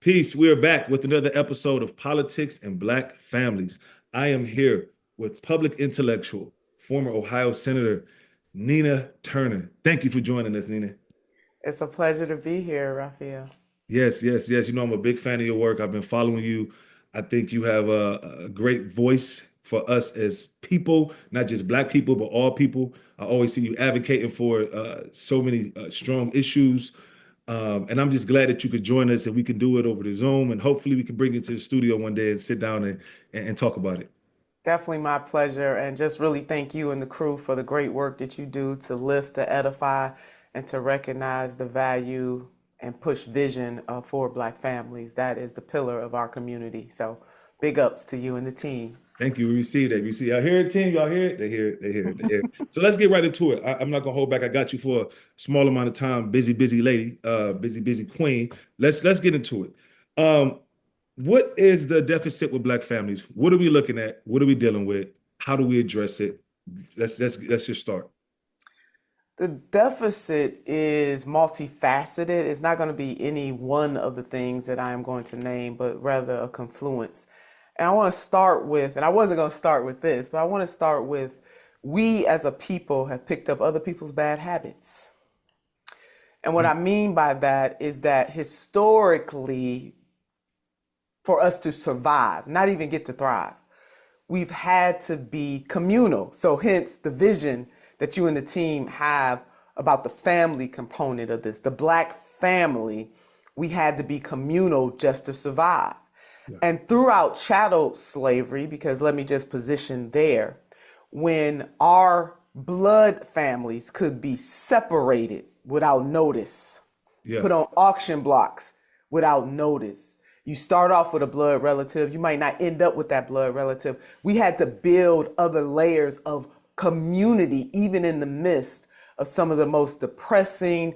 Peace. We are back with another episode of Politics and Black Families. I am here with public intellectual, former Ohio Senator Nina Turner. Thank you for joining us, Nina. It's a pleasure to be here, Rafielle. Yes, yes, yes. You know, I'm a big fan of your work. I've been following you. I think you have a great voice for us as people, not just Black people, but all people. I always see you advocating for so many strong issues. And I'm just glad that you could join us and we can do it over the Zoom. And hopefully we can bring you to the studio one day and sit down and talk about it. Definitely my pleasure. And just really thank you and the crew for the great work that you do to lift, to edify, and to recognize the value and push vision for Black families. That is the pillar of our community. So big ups to you and the team. Thank you. We receive that. We see y'all hear it, team. Y'all hear it? They hear it. They hear it. They hear it. So let's get right into it. I'm not gonna hold back. I got you for a small amount of time. Busy, busy lady, busy queen. Let's get into it. What is the deficit with Black families? What are we looking at? What are we dealing with? How do we address it? Let's just start. The deficit is multifaceted. It's not going to be any one of the things that I am going to name, but rather a confluence. And I want to start with, and I wasn't going to start with this, but I want to start with we as a people have picked up other people's bad habits. And what I mean by that is that historically, for us to survive, not even get to thrive, we've had to be communal. So hence the vision that you and the team have about the family component of this. The Black family, we had to be communal just to survive. Yeah. And throughout chattel slavery, because let me just position there, when our blood families could be separated without notice, yeah, put on auction blocks without notice. You start off with a blood relative, you might not end up with that blood relative. We had to build other layers of community, even in the midst of some of the most depressing,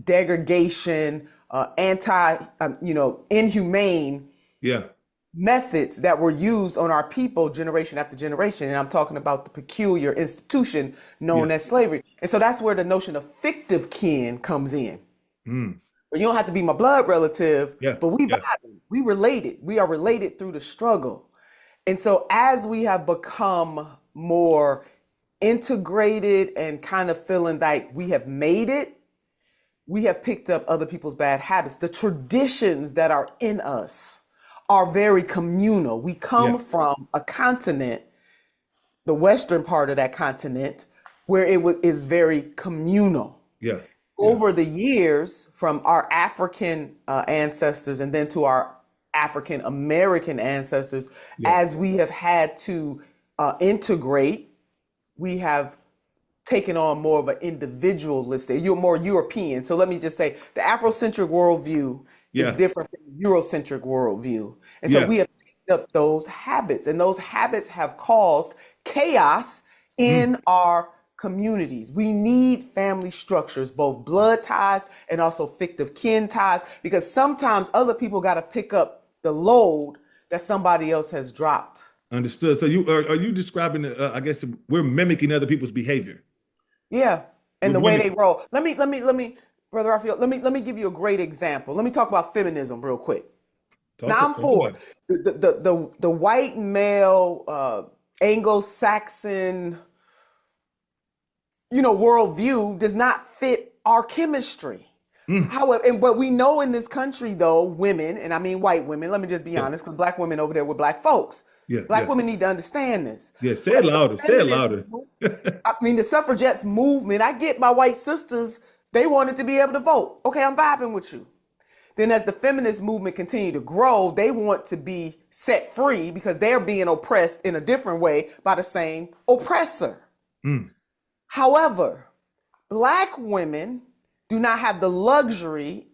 degradation, inhumane, yeah, methods that were used on our people generation after generation. And I'm talking about the peculiar institution known as slavery. And so that's where the notion of fictive kin comes in. But you don't have to be my blood relative, but we related. We are related through the struggle. And so as we have become more integrated and kind of feeling like we have made it, we have picked up other people's bad habits. The traditions that are in us are very communal. We come from a continent, the western part of that continent, where is very communal. Yeah. Over the years, from our African ancestors and then to our African American ancestors, as we have had to integrate, we have taken on more of an individualistic, you're more European. So let me just say the Afrocentric worldview is different from the Eurocentric worldview. And so we have picked up those habits, and those habits have caused chaos in our communities. We need family structures, both blood ties and also fictive kin ties, because sometimes other people got to pick up the load that somebody else has dropped. Understood. So are you describing? I guess we're mimicking other people's behavior. Yeah, and the way they roll. Let me, Brother Rafielle. Let me give you a great example. Let me talk about feminism real quick. Now I'm for the white male Anglo-Saxon, worldview does not fit our chemistry. However, but we know in this country, though, women, and I mean white women, let me just be honest, because Black women over there were Black folks. Black women need to understand this. Yeah, say it louder. Say it louder. I mean, the suffragettes movement, I get my white sisters, they wanted to be able to vote. Okay, I'm vibing with you. Then as the feminist movement continued to grow, they want to be set free because they're being oppressed in a different way by the same oppressor. However, Black women do not have the luxury,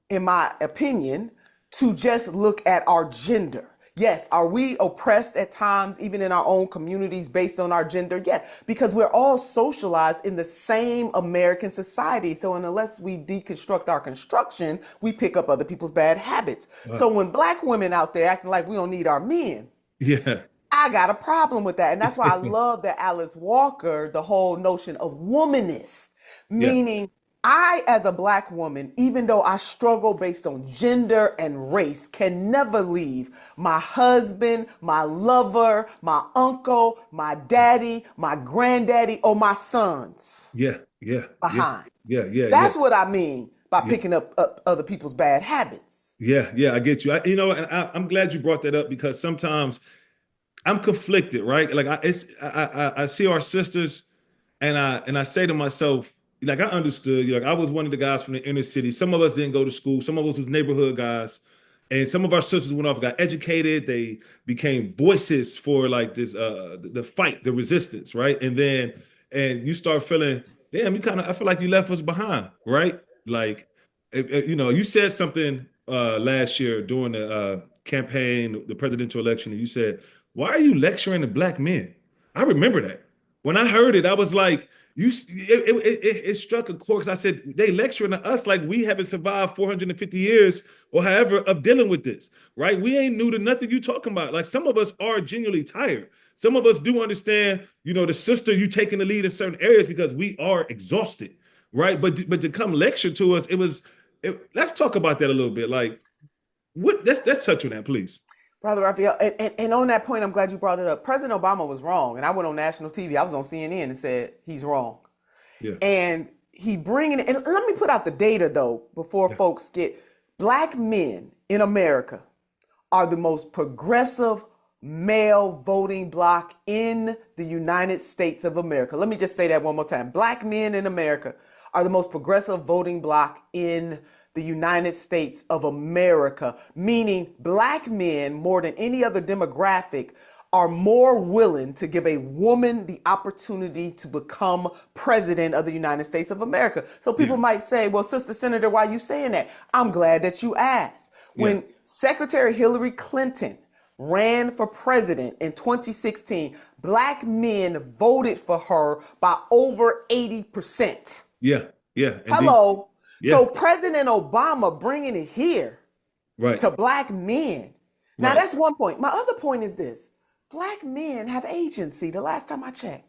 in my opinion, to just look at our gender. Yes, are we oppressed at times, even in our own communities, based on our gender? Yeah, because we're all socialized in the same American society. So unless we deconstruct our construction, we pick up other people's bad habits. Wow. So when Black women out there acting like we don't need our men, I got a problem with that. And that's why I love that Alice Walker, the whole notion of womanist, meaning I, as a black woman, even though I struggle based on gender and race, can never leave my husband, my lover, my uncle, my daddy, my granddaddy, or my sons Yeah, yeah, yeah, behind. yeah, yeah, yeah, That's what I mean by yeah. picking up other people's bad habits. Yeah, yeah, I get you. And I'm glad you brought that up because sometimes I'm conflicted, right? Like I see our sisters, and I say to myself, like I understood, like I was one of the guys from the inner city. Some of us didn't go to school. Some of us was neighborhood guys, and some of our sisters went off, got educated. They became voices for like this, the fight, the resistance, right? And you start feeling, damn, I feel like you left us behind, right? Like, you said something last year during the campaign, the presidential election, and you said, "Why are you lecturing the black men?" I remember that. When I heard it, I was like, it struck a chord because I said, they lecturing to us like we haven't survived 450 years or however of dealing with this, right? We ain't new to nothing you talking about. Like some of us are genuinely tired. Some of us do understand, the sister you taking the lead in certain areas because we are exhausted, right? But to come lecture to us, let's talk about that a little bit. Like, let's touch on that, please. Brother Rafielle, and on that point, I'm glad you brought it up. President Obama was wrong, and I went on national TV. I was on CNN and said he's wrong. Yeah, And he bringing it, and let me put out the data though, before yeah, folks get, black men in America are the most progressive male voting bloc in the United States of America. Let me just say that one more time. Black men in America are the most progressive voting bloc in the United States of America, meaning black men, more than any other demographic, are more willing to give a woman the opportunity to become president of the United States of America. So yeah, people might say, well, Sister Senator, why are you saying that? I'm glad that you asked. yeah, When Secretary Hillary Clinton ran for president in 2016, black men voted for her by over 80%. yeah, yeah, indeed. Hello. Yeah, So President Obama bringing it here right, to black men. Now right. that's one point. My other point is this. Black men have agency the last time I checked.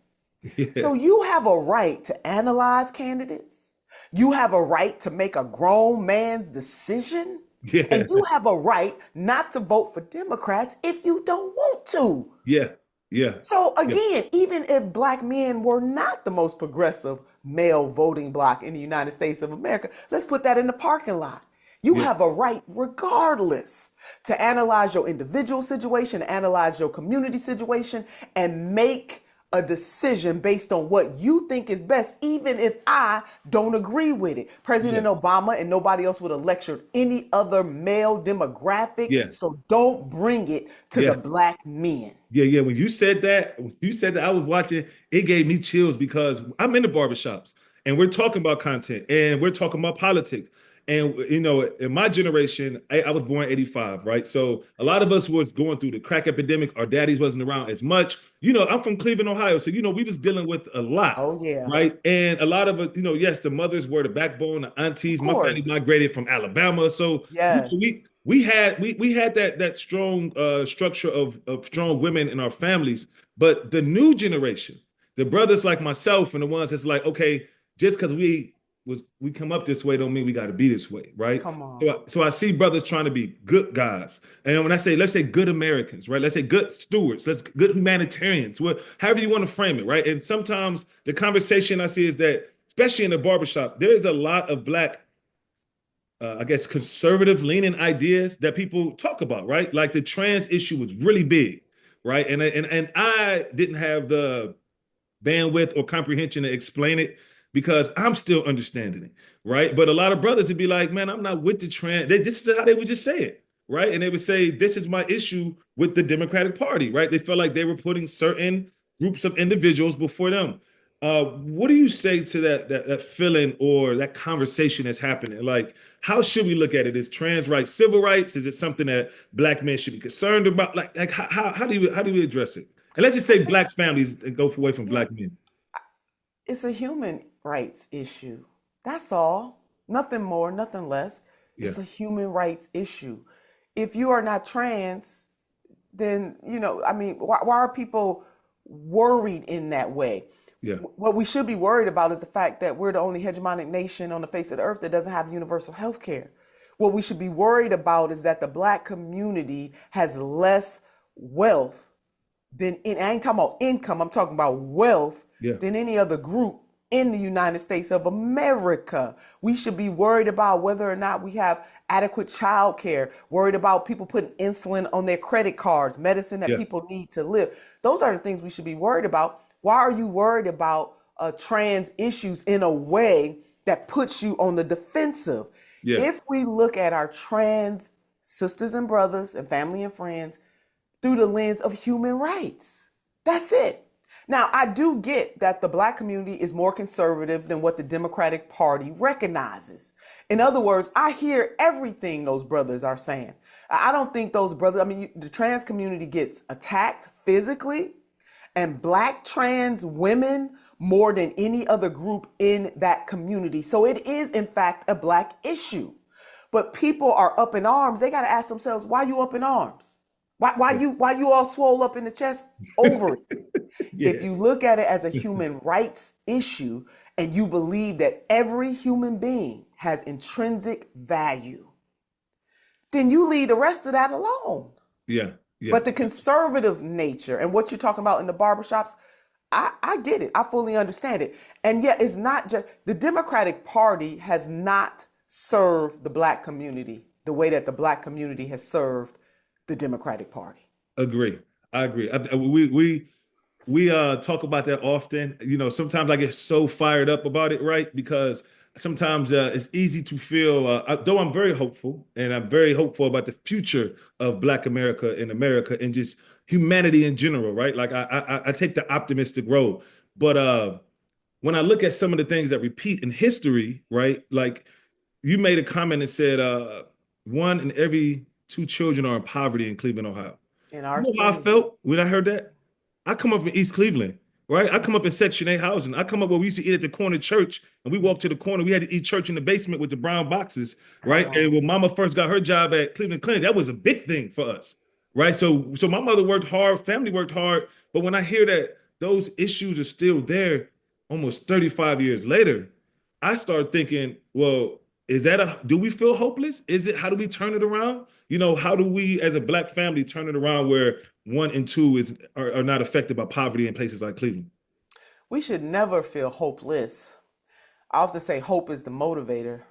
Yeah, So you have a right to analyze candidates. You have a right to make a grown man's decision. yeah, And you have a right not to vote for Democrats if you don't want to. yeah, yeah, So yeah, again, even if black men were not the most progressive male voting bloc in the United States of America, let's put that in the parking lot. You yeah, have a right, regardless, to analyze your individual situation, analyze your community situation, and make a decision based on what you think is best, even if I don't agree with it. yeah, President Obama and nobody else would have lectured any other male demographic, yeah, so don't bring it to yeah, the black men. yeah, yeah. When you said that, I was watching, it gave me chills because I'm in the barbershops and we're talking about content and we're talking about politics. And in my generation, I was born 85, right? So a lot of us was going through the crack epidemic. Our daddies wasn't around as much. I'm from Cleveland, Ohio. So, we was dealing with a lot, Oh yeah, right? And a lot of it, yes, the mothers were the backbone, the of aunties. My family course. migrated from Alabama. So, Yes. we had that strong structure of strong women in our families. But the new generation, the brothers like myself and the ones that's like, okay, just because we come up this way don't mean we got to be this way, right? Come on. So I see brothers trying to be good guys, and when I say let's say good Americans, right? Let's say good stewards, let's good humanitarians, however you want to frame it, right? And sometimes the conversation I see is that, especially in the barbershop, there is a lot of black, I guess, conservative leaning ideas that people talk about, right? Like the trans issue was really big, right? And I didn't have the bandwidth or comprehension to explain it because I'm still understanding it, right? But a lot of brothers would be like, man, I'm not with the trend. This is how they would just say it, right? And they would say, this is my issue with the Democratic Party, right? They felt like they were putting certain groups of individuals before them. What do you say to that feeling or that conversation that's happening? Like, how should we look at it? Is trans rights civil rights? Is it something that black men should be concerned about? Like how do we address it? And let's just I say think, black families go away from yeah, black men. it's a human rights issue. That's all. Nothing more, nothing less. Yeah, It's a human rights issue. If you are not trans, then, I mean, why are people worried in that way? Yeah. What we should be worried about is the fact that we're the only hegemonic nation on the face of the earth that doesn't have universal health care. What we should be worried about is that the Black community has less wealth than, and I ain't talking about income, I'm talking about wealth, Yeah. than any other group in the United States of America. We should be worried about whether or not we have adequate child care, worried about people putting insulin on their credit cards, medicine that Yeah. people need to live. Those are the things we should be worried about. Why are you worried about trans issues in a way that puts you on the defensive? Yeah. If we look at our trans sisters and brothers and family and friends through the lens of human rights, that's it. Now, I do get that the Black community is more conservative than what the Democratic Party recognizes. In other words, I hear everything those brothers are saying. I don't think those brothers, I mean, the trans community gets attacked physically, and Black trans women more than any other group in that community. So it is, in fact, a Black issue. But people are up in arms. They got to ask themselves, why you up in arms? Why you all swole up in the chest over it? If Yeah. you look at it as a human rights issue and you believe that every human being has intrinsic value, then you leave the rest of that alone. Yeah. Yeah. But the conservative nature and what you're talking about in the barbershops, I get it. I fully understand it. And yet it's not just the Democratic Party has not served the Black community the way that the Black community has served the Democratic Party. Agree. I agree. We talk about that often. You know, sometimes I get so fired up about it, right? Because sometimes it's easy to feel, though I'm very hopeful, and I'm very hopeful about the future of Black America and America and just humanity in general, right? Like I take the optimistic road, but when I look at some of the things that repeat in history, right? Like you made a comment and said, one in every two children are in poverty in Cleveland, Ohio. In You our know how I city. felt when I heard that? I come up in East Cleveland, right? I come up in Section 8 housing. I come up where we used to eat at the corner church, and we walked to the corner. We had to eat church in the basement with the brown boxes, right? And Hello. when Mama first got her job at Cleveland Clinic, that was a big thing for us, right? So my mother worked hard, family worked hard, but when I hear that those issues are still there, almost 35 years later, I start thinking, well, is that do we feel hopeless? Is it, how do we turn it around? You know, how do we as a Black family turn it around where one and two are not affected by poverty in places like Cleveland? We should never feel hopeless. I often say hope is the motivator.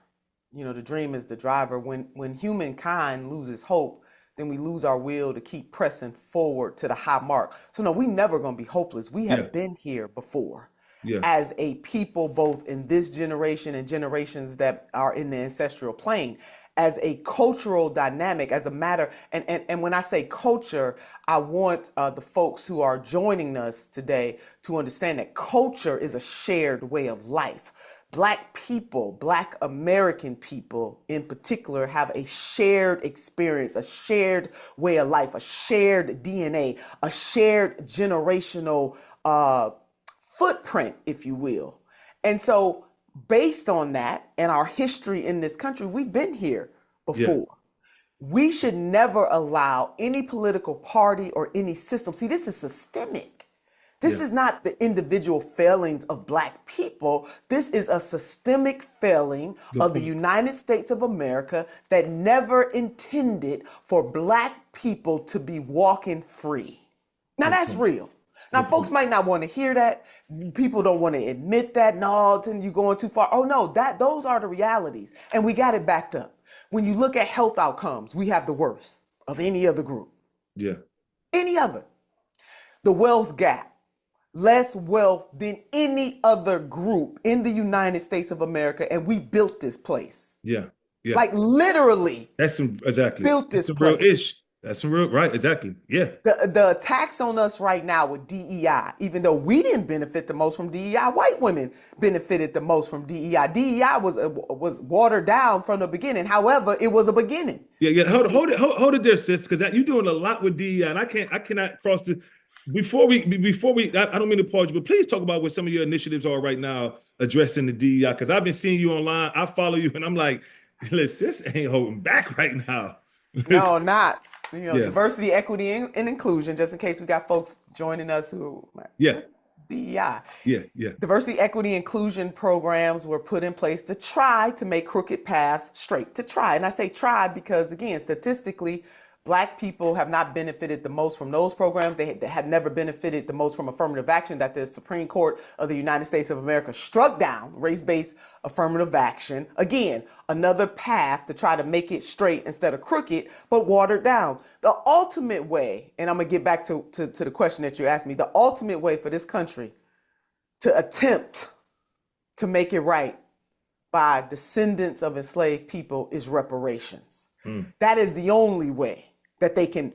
You know, the dream is the driver. When humankind loses hope, then we lose our will to keep pressing forward to the high mark. So no, we never gonna be hopeless. We Yeah, have been here before yeah, as a people, both in this generation and generations that are in the ancestral plane, as a cultural dynamic, as a matter. And when I say culture, I want the folks who are joining us today to understand that culture is a shared way of life. Black people, Black American people in particular, have a shared experience, a shared way of life, a shared DNA, a shared generational footprint, if you will. And so, based on that and our history in this country, we've been here yeah, before. We should never allow any political party or any system. See, this is systemic. This yeah. is not the individual failings of Black people. This is a systemic failing Good of the point. United States of America that never intended for Black people to be walking free. Now Good that's point. real. Now Good folks point. might not want to hear that. People don't want to admit that. No, then you're going too far. Oh no, those are the realities. And we got it backed up. When you look at health outcomes, we have the worst of any other group. Yeah, Any other. The wealth gap, less wealth than any other group in the United States of America, and we built this place. yeah, yeah. Like literally That's some exactly. built That's this some real place. ish. That's some real right. Exactly. Yeah, The attacks on us right now with DEI, even though we didn't benefit the most from DEI, white women benefited the most from DEI. DEI was watered down from the beginning. However, it was a beginning. yeah, yeah. You see, Hold it there, sis, because you're doing a lot with DEI, and I cannot cross the. I don't mean to pause you, but please talk about what some of your initiatives are right now addressing the DEI. Because I've been seeing you online, I follow you, and I'm like, listen, sis ain't holding back right now. no, not. You know, Yeah, diversity, equity, and inclusion, just in case we got folks joining us who, yeah, DEI. Yeah, yeah, Diversity, equity, inclusion programs were put in place to try to make crooked paths straight. To try. And I say try because, again, statistically, Black people have not benefited the most from those programs. They have never benefited the most from affirmative action that the Supreme Court of the United States of America struck down, race-based affirmative action. Again, another path to try to make it straight instead of crooked, but watered down. The ultimate way, and I'm going to get back to the question that you asked me, the ultimate way for this country to attempt to make it right by descendants of enslaved people is reparations. That is the only way that they can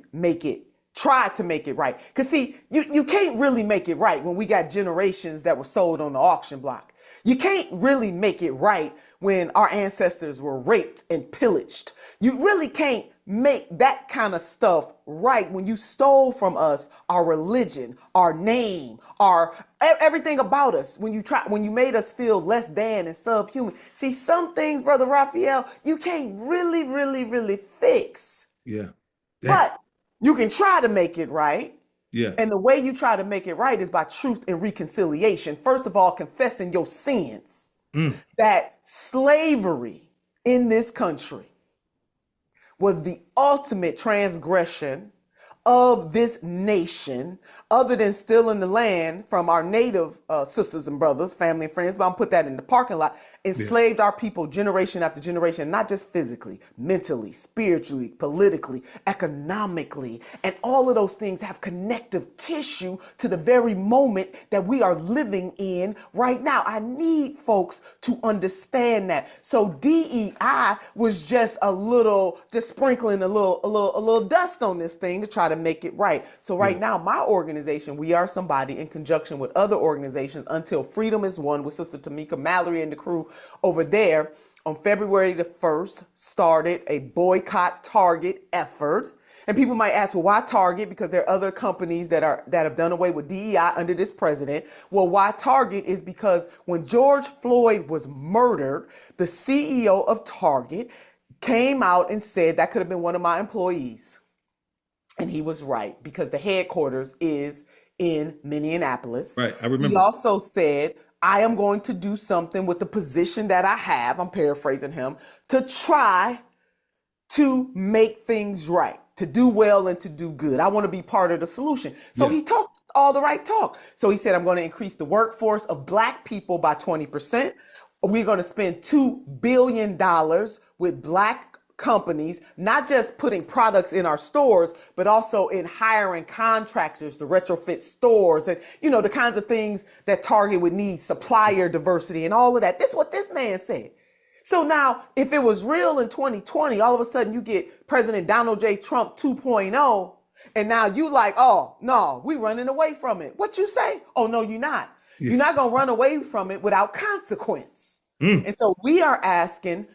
try to make it right. Because see, you can't really make it right when we got generations that were sold on the auction block. You can't really make it right when our ancestors were raped and pillaged. You really can't make that kind of stuff right when you stole from us our religion, our name, our everything about us, when you made us feel less than and subhuman. See, some things, Brother Rafielle, you can't really fix. yeah. But you can try to make it right. Yeah. And the way you try to make it right is by truth and reconciliation. First of all, confessing your sins. That slavery in this country was the ultimate transgression of this nation, other than stealing the land from our native sisters and brothers, family and friends, but I'm put that in the parking lot, enslaved our people generation after generation, not just physically, mentally, spiritually, politically, economically, and all of those things have connective tissue to the very moment that we are living in right now. I need folks to understand that. So DEI was just sprinkling a little dust on this thing to try to make it right. So right now, my organization, We Are Somebody, in conjunction with other organizations, Until Freedom Is Won, with Sister Tamika Mallory and the crew over there, on February the 1st, started a boycott Target effort. And people might ask, well, why Target? Because there are other companies that have done away with DEI under this president. Well, why Target is because when George Floyd was murdered, the CEO of Target came out and said that could have been one of my employees. And he was right, because the headquarters is in Minneapolis. Right, I remember. He also said, I am going to do something with the position that I have, I'm paraphrasing him, to try to make things right, to do well and to do good. I want to be part of the solution. So he talked all the right talk. So he said, I'm going to increase the workforce of Black people by 20%. We're going to spend $2 billion with Black companies, not just putting products in our stores, but also in hiring contractors to retrofit stores and, the kinds of things that Target would need, supplier diversity and all of that. This is what this man said. So now, if it was real in 2020, all of a sudden you get President Donald J. Trump 2.0, and now you like, oh, no, we running away from it. What you say? Oh, no, you're not. Yeah. You're not going to run away from it without consequence. And so we are asking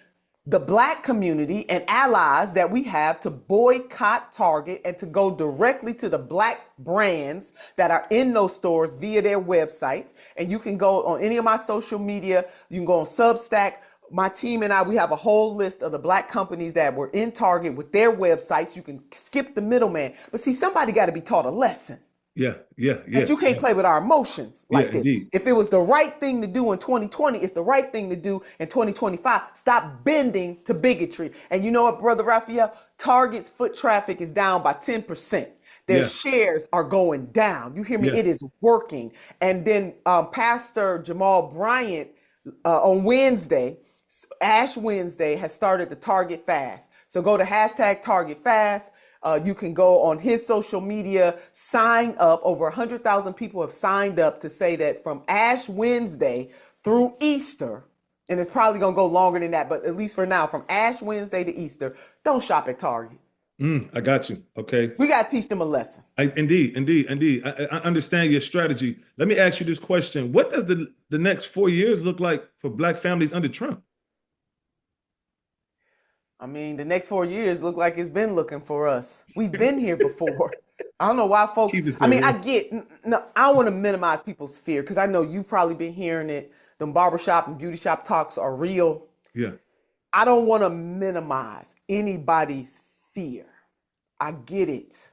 the Black community and allies that we have to boycott Target and to go directly to the Black brands that are in those stores via their websites. And you can go on any of my social media. You can go on Substack. My team and I, we have a whole list of the Black companies that were in Target with their websites. You can skip the middleman. But see, somebody got to be taught a lesson. Yeah. Because you can't play with our emotions like this. Indeed. If it was the right thing to do in 2020, it's the right thing to do in 2025. Stop bending to bigotry. And you know what, Brother Rafielle? Target's foot traffic is down by 10%. Their shares are going down. You hear me? It is working. And then Pastor Jamal Bryant on Wednesday, Ash Wednesday, has started the Target Fast. So go to #TargetFast. You can go on his social media, sign up. Over 100,000 people have signed up to say that from Ash Wednesday through Easter, and it's probably going to go longer than that, but at least for now, from Ash Wednesday to Easter, don't shop at Target. I got you. Okay. We got to teach them a lesson. Indeed. I understand your strategy. Let me ask you this question. What does the next 4 years look like for Black families under Trump? I mean, the next 4 years look like it's been looking for us. We've been here before. I don't know why folks, I don't want to minimize people's fear, because I know you've probably been hearing it. Them barbershop and beauty shop talks are real. Yeah. I don't want to minimize anybody's fear. I get it.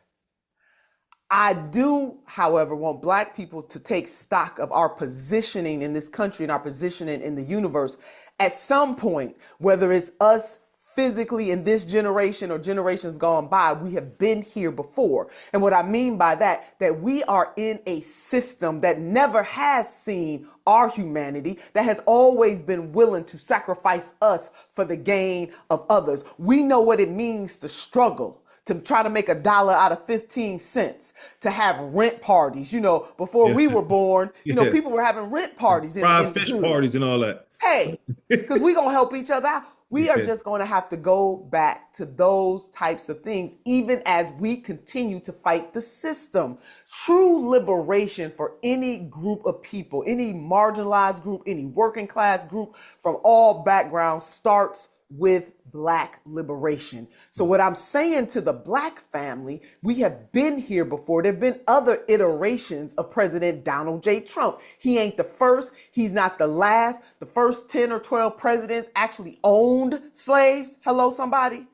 I do, however, want Black people to take stock of our positioning in this country and our positioning in the universe at some point, whether it's us physically in this generation or generations gone by. We have been here before. And what I mean by that, that we are in a system that never has seen our humanity, that has always been willing to sacrifice us for the gain of others. We know what it means to struggle, to try to make $1 out of 15 cents, to have rent parties. Before Yeah. we were born, Yeah. people were having rent parties Fried in the fish hood. parties and all that. Hey, because we're going to help each other out. We are Yeah. just going to have to go back to those types of things, even as we continue to fight the system. True liberation for any group of people, any marginalized group, any working class group from all backgrounds starts with Black liberation. So what I'm saying to the Black family, we have been here before. There have been other iterations of President Donald J. Trump. He ain't the first. He's not the last. The first 10 or 12 presidents actually owned slaves. Hello, somebody.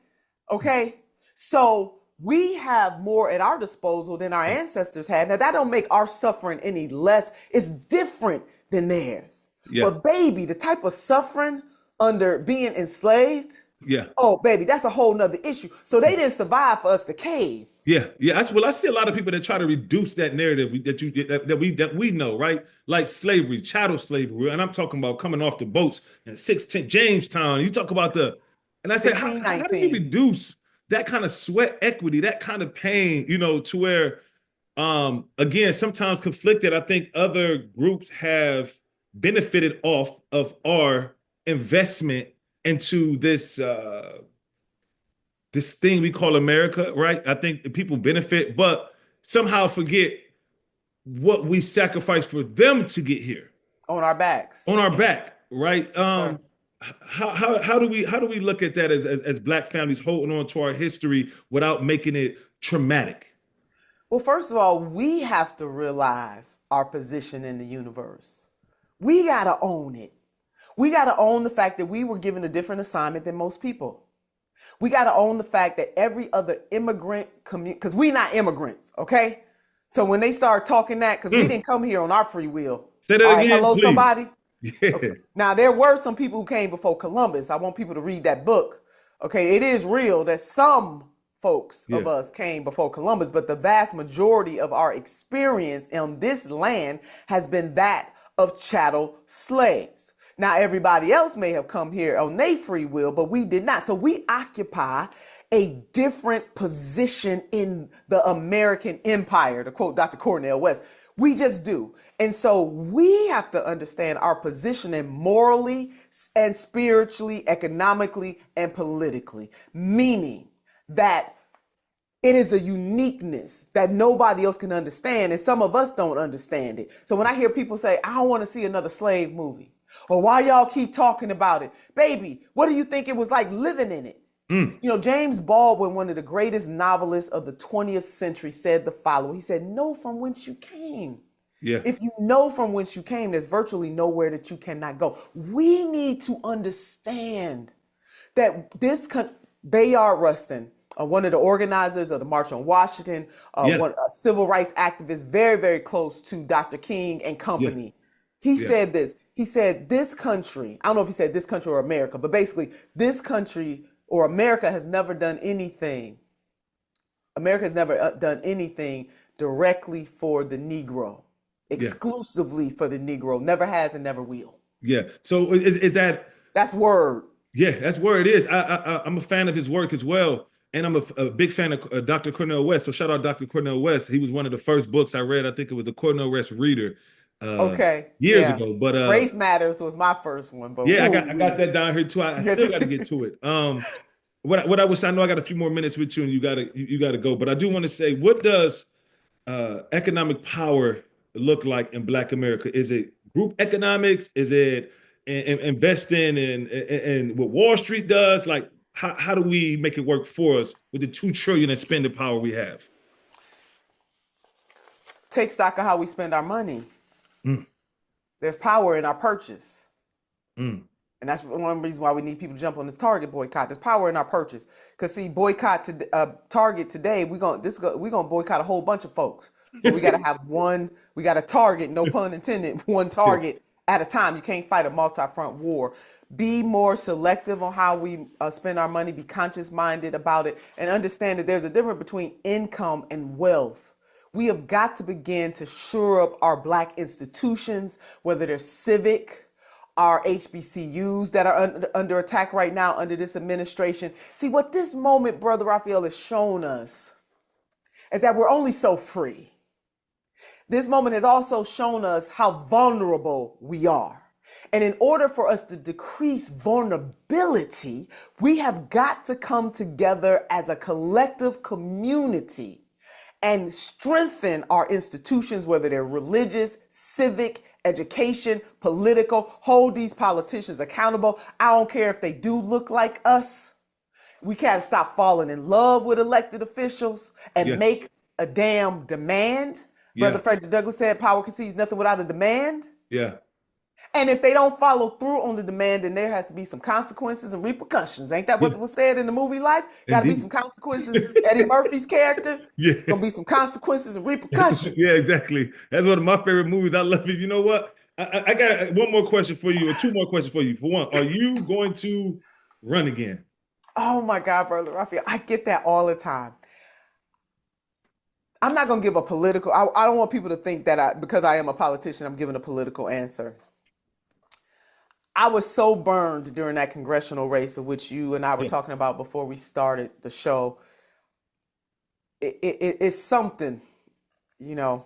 Okay. So we have more at our disposal than our ancestors had. Now, that don't make our suffering any less. It's different than theirs. Yeah. But baby, the type of suffering under being enslaved, Yeah. oh baby, that's a whole nother issue. So they didn't survive for us to cave. Yeah, yeah. I see a lot of people that try to reduce that narrative that we know, right? Like slavery, chattel slavery, and I'm talking about coming off the boats in 16 Jamestown. You talk about and I said, how do you 1619. reduce that kind of sweat equity, that kind of pain, to where, again, sometimes conflicted. I think other groups have benefited off of our investment into this thing we call America, right? I think people benefit, but somehow forget what we sacrificed for them to get here On our backs. on our back, right? Yes, sir. How do we look at that as Black families holding on to our history without making it traumatic? Well, first of all, we have to realize our position in the universe. We got to own it. We got to own the fact that we were given a different assignment than most people. We got to own the fact that every other immigrant community, because we not immigrants, okay? So when they start talking that, because we didn't come here on our free will. Say that All right, again, hello, please. somebody? Yeah. Okay. Now, there were some people who came before Columbus. I want people to read that book. Okay, it is real that some folks Yeah. of us came before Columbus, but the vast majority of our experience on this land has been that of chattel slaves. Now, everybody else may have come here on their free will, but we did not. So we occupy a different position in the American empire, to quote Dr. Cornel West. We just do. And so we have to understand our positioning morally and spiritually, economically, and politically, meaning that it is a uniqueness that nobody else can understand, and some of us don't understand it. So when I hear people say, I don't want to see another slave movie, or why y'all keep talking about it? Baby, what do you think it was like living in it? James Baldwin, one of the greatest novelists of the 20th century, said the following. He said, know from whence you came. Yeah. If you know from whence you came, there's virtually nowhere that you cannot go. We need to understand that this country, Bayard Rustin, one of the organizers of the March on Washington, Yeah. a civil rights activist, very, very close to Dr. King and company. He Yeah. said this. He said, this country, I don't know if he said this country or America, but basically, this country or America has never done anything. America has never done anything directly for the Negro, exclusively for the Negro. Never has and never will. Yeah. So is that? That's word. Yeah, that's where it is. I'm a fan of his work as well, and I'm a big fan of Dr. Cornel West. So shout out Dr. Cornel West. He was one of the first books I read. I think it was the Cornel West Reader Okay. years Yeah. ago. But Race Matters was my first one, but yeah, I got that down here too. I still got to get to it. What I was, I know I got a few more minutes with you, and you gotta go. But I do want to say, what does economic power look like in Black America? Is it group economics? Is it investing in what Wall Street does? Like, how do we make it work for us with the 2 trillion in spending power we have? Take stock of how we spend our money. There's power in our purchase. And And that's one reason why we need people to jump on this Target boycott. There's power in our purchase. Because see, boycott to Target today, we're gonna boycott a whole bunch of folks. But we gotta have one, we gotta target, no pun intended, one Yeah. target at a time. You can't fight a multi-front war. Be more selective on how we spend our money, be conscious-minded about it, and understand that there's a difference between income and wealth. We have got to begin to shore up our Black institutions, whether they're civic, our HBCUs that are under attack right now under this administration. See, what this moment, Brother Rafielle, has shown us is that we're only so free. This moment has also shown us how vulnerable we are. And in order for us to decrease vulnerability, we have got to come together as a collective community and strengthen our institutions, whether they're religious, civic, education, political, hold these politicians accountable. I don't care if they do look like us. We gotta stop falling in love with elected officials and Yeah. make a damn demand. Brother Yeah. Frederick Douglass said, power concedes nothing without a demand. Yeah. And if they don't follow through on the demand, then there has to be some consequences and repercussions. Ain't that Yeah. what was said in the movie Life? Got to be Indeed. some consequences. Eddie Murphy's character, Yeah. it's going to be some consequences and Yeah, repercussions. exactly. That's one of my favorite movies. I love it. You know what? I got one more question for you, or two more questions for you. For one, are you going to run again? Oh my God, Brother Rafielle, I get that all the time. I'm not going to give a political, I don't want people to think that because I am a politician, I'm giving a political answer. I was so burned during that congressional race of which you and I were Yeah. talking about before we started the show. It's something, you know.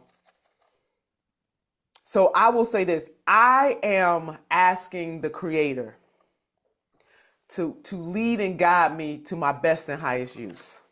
So I will say this. I am asking the Creator to lead and guide me to my best and highest use.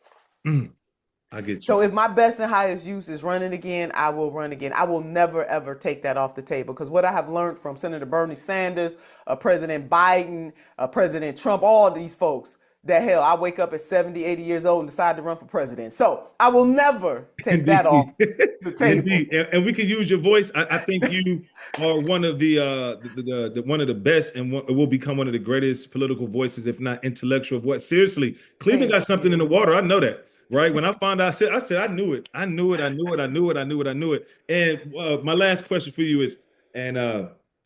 I get So you. if my best and highest use is running again, I will run again. I will never, ever take that off the table because what I have learned from Senator Bernie Sanders, President Biden, President Trump, all these folks, that hell, I wake up at 70, 80 years old and decide to run for president. So I will never take that off Indeed. the table. Indeed. And we can use your voice. I think you are one of the one of the best and will become one of the greatest political voices, if not intellectual voice. Seriously, Cleveland Thank got something in the you. water. I know that. Right. When I found out, I said, I knew it. I knew it. I knew it. I knew it. I knew it. I knew it. And my last question for you is, and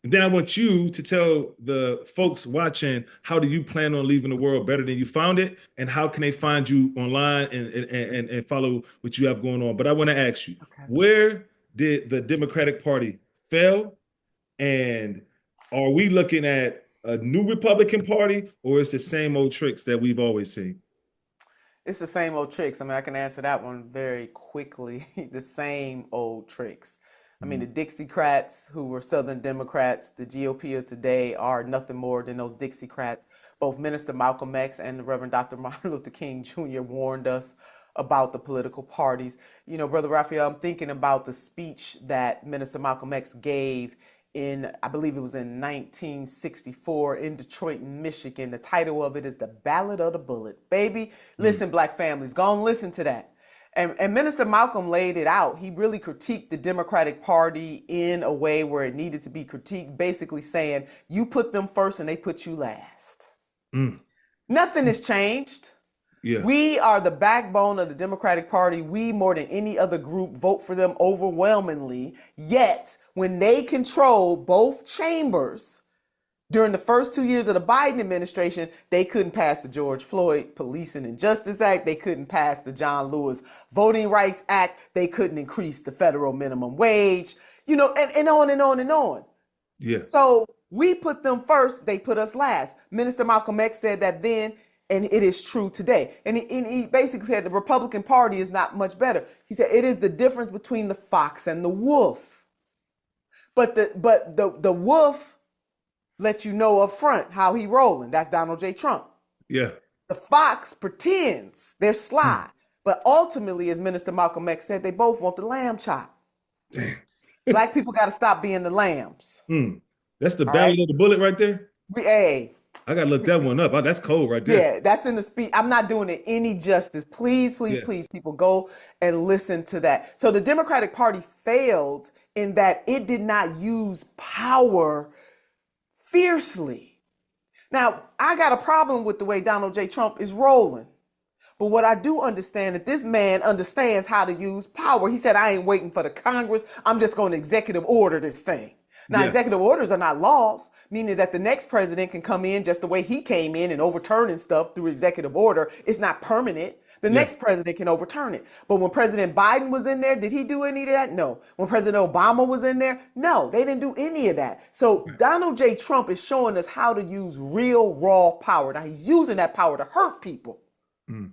then I want you to tell the folks watching, how do you plan on leaving the world better than you found it? And how can they find you online and follow what you have going on? But I want to ask you, Okay. where did the Democratic Party fail? And are we looking at a new Republican Party, or is the same old tricks that we've always seen? It's the same old tricks. I mean, I can answer that one very quickly. The same old tricks. I mean, the Dixiecrats, who were Southern Democrats, the GOP of today are nothing more than those Dixiecrats. Both Minister Malcolm X and the Reverend Dr. Martin Luther King Jr. warned us about the political parties. You know, Brother Raphael, I'm thinking about the speech that Minister Malcolm X gave in, I believe it was in 1964 in Detroit, Michigan. The title of it is The Ballad of the Bullet. Baby, listen, Black families, go and listen to that. And Minister Malcolm laid it out. He really critiqued the Democratic Party in a way where it needed to be critiqued, basically saying, you put them first and they put you last. Nothing has changed. Yeah. We are the backbone of the Democratic Party. We, more than any other group, vote for them overwhelmingly. Yet, when they control both chambers during the first 2 years of the Biden administration, they couldn't pass the George Floyd Policing and Justice Act. They couldn't pass the John Lewis Voting Rights Act. They couldn't increase the federal minimum wage, you know, and on and on and on. Yeah. So we put them first, they put us last. Minister Malcolm X said that then, and it is true today. And he basically said the Republican Party is not much better. He said it is the difference between the fox and the wolf. But the wolf lets you know up front how he rolling. That's Donald J. Trump. Yeah. The fox pretends they're sly. But ultimately, as Minister Malcolm X said, they both want the lamb chop. Damn. Black people got to stop being the lambs. That's the All Ballad right? of the Bullet right there. Hey, I gotta look that one up. Oh, that's cold right there. yeah, that's in the speech. I'm not doing it any justice. Please, please, Yeah. please, people, go and listen to that. So the Democratic Party failed in that it did not use power fiercely. Now, I got a problem with the way Donald J. Trump is rolling. But what I do understand that this man understands how to use power. He said, I ain't waiting for the Congress. I'm just going to executive order this thing. Now, Yeah, executive orders are not laws, meaning that the next president can come in just the way he came in and overturning stuff through executive order. It's not permanent. The yeah, next president can overturn it. But when President Biden was in there, did he do any of that? No. When President Obama was in there, no, they didn't do any of that. So Donald J. Trump is showing us how to use real, raw power. Now, he's using that power to hurt people.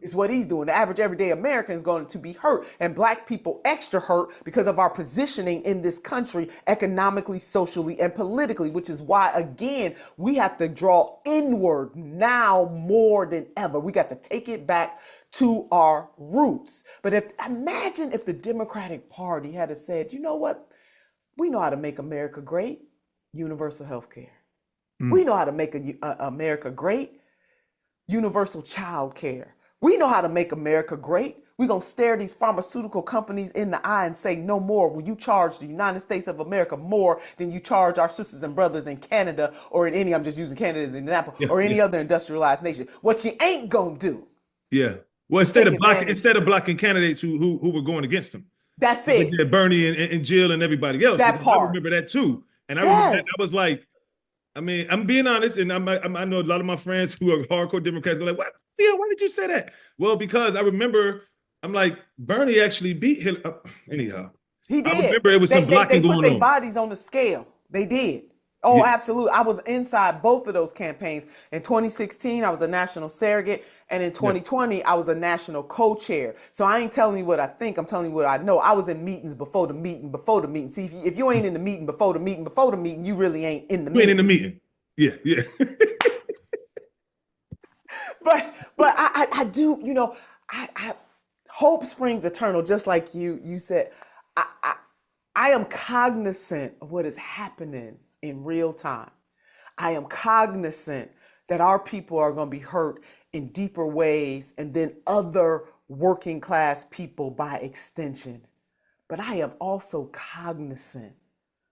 Is what he's doing. The average everyday American is going to be hurt, and black people extra hurt because of our positioning in this country economically, socially, and politically, which is why, again, we have to draw inward now more than ever. We got to take it back to our roots. But imagine if the Democratic Party had said, you know what? We know how to make America great. Universal health care. We know how to make America great. Universal child care. We know how to make America great. We're going to stare these pharmaceutical companies in the eye and say, no more will you charge the United States of America more than you charge our sisters and brothers in Canada or in any, I'm just using Canada as an example, or any other industrialized nation. What you ain't going to do. yeah. Well, instead of blocking candidates who were going against him. That's it. Bernie and Jill and everybody else. That part. I remember that too. And I remember that I was like, I mean, I'm being honest, and I know a lot of my friends who are hardcore Democrats go like, "What, Phil? Why did you say that?" Well, because I remember, I'm like, Bernie actually beat Hillary. Anyhow, he did. I remember it was some blocking going on. They put their bodies on the scale. They did. Oh, absolutely. I was inside both of those campaigns. In 2016, I was a national surrogate. And in 2020, I was a national co-chair. So I ain't telling you what I think. I'm telling you what I know. I was in meetings before the meeting, before the meeting. See, if you ain't in the meeting before the meeting, before the meeting, you really ain't in the meeting. You ain't in the meeting. Yeah, yeah. but I do, you know, I hope springs eternal, just like you said. I am cognizant of what is happening in real time. I am cognizant that our people are going to be hurt in deeper ways, and then other working class people by extension. But I am also cognizant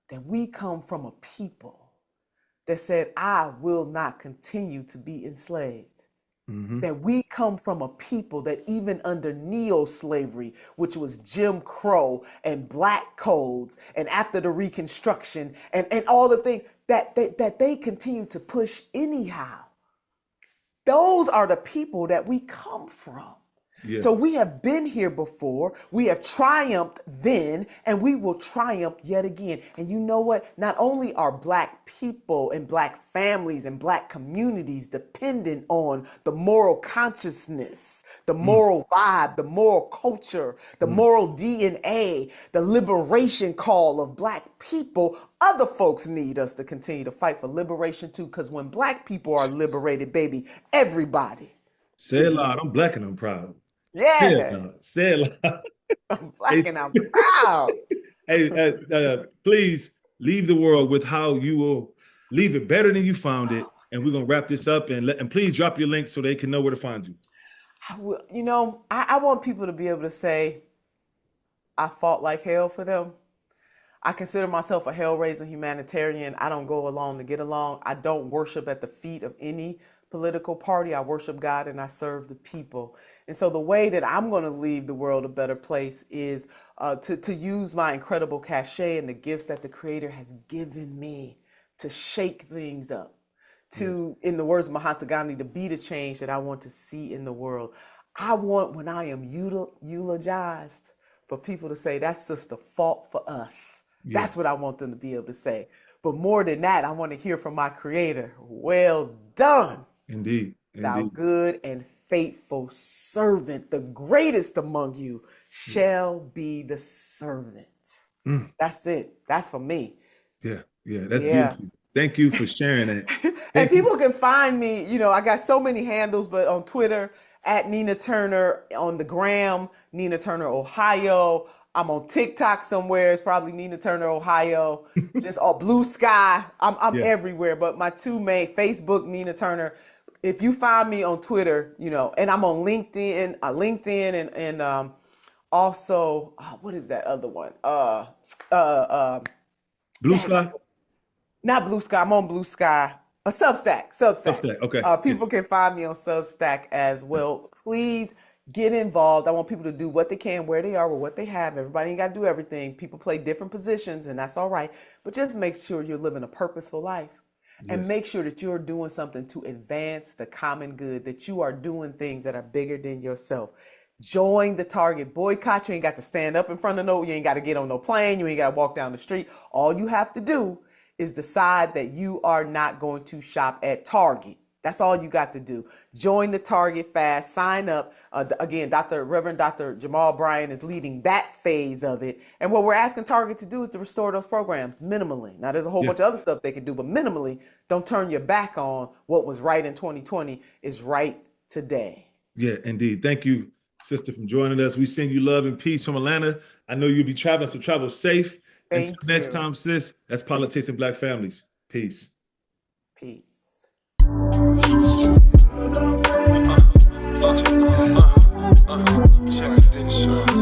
that we come from a people that said, I will not continue to be enslaved. That we come from a people that even under neo-slavery, which was Jim Crow and black codes, and after the Reconstruction and all the things that they continue to push anyhow. Those are the people that we come from. Yeah. So we have been here before, we have triumphed then, and we will triumph yet again. And you know what? Not only are black people and black families and black communities dependent on the moral consciousness, the moral vibe, the moral culture, the moral DNA, the liberation call of black people, other folks need us to continue to fight for liberation too, because when black people are liberated, baby, everybody. Say it loud. I'm black and I'm proud. Yeah. Say it loud. I'm black and I'm proud. Hey, please leave the world with how you will leave it better than you found it. And we're gonna wrap this up, and please drop your links so they can know where to find you. You know, I want people to be able to say, I fought like hell for them. I consider myself a hell-raising humanitarian. I don't go along to get along. I don't worship at the feet of any political party. I worship God and I serve the people. And so the way that I'm going to leave the world a better place is to use my incredible cachet and the gifts that the Creator has given me to shake things up, to, in the words of Mahatma Gandhi, to be the change that I want to see in the world. I want, when I am eulogized, for people to say, that's sister fought for us. Yeah. That's what I want them to be able to say. But more than that, I want to hear from my Creator. Well done. Indeed. Thou good and faithful servant. The greatest among you shall be the servant. That's it. That's for me. Yeah. That's beautiful. Thank you for sharing that. And people can find me, you know, I got so many handles, but on Twitter, at Nina Turner, on the gram, Nina Turner, Ohio. I'm on TikTok somewhere. It's probably Nina Turner, Ohio. Just all Blue Sky. I'm everywhere. But my two main, Facebook, Nina Turner. If you find me on Twitter, you know, and I'm on LinkedIn, and also, what is that other one? Blue Sky? Not Blue Sky. I'm on Blue Sky. A Substack, Substack. Substack. Okay. Yeah. People can find me on Substack as well. Please get involved. I want people to do what they can, where they are, with what they have. Everybody ain't got to do everything. People play different positions, and that's all right. But just make sure you're living a purposeful life. And Yes. make sure that you're doing something to advance the common good, that you are doing things that are bigger than yourself. Join the Target boycott. You ain't got to stand up in front of you ain't got to get on no plane, you ain't got to walk down the street. All you have to do is decide that you are not going to shop at Target. That's all you got to do. Join the Target fast, sign up. Again, Reverend Dr. Jamal Bryan is leading that phase of it. And what we're asking Target to do is to restore those programs minimally. Now, there's a whole bunch of other stuff they could do, but minimally, don't turn your back on what was right in 2020 is right today. Yeah, indeed. Thank you, sister, for joining us. We send you love and peace from Atlanta. I know you'll be traveling, so travel safe. Until Thank next you. time, sis, that's Politics and Black Families. Peace. Peace. Check this shit.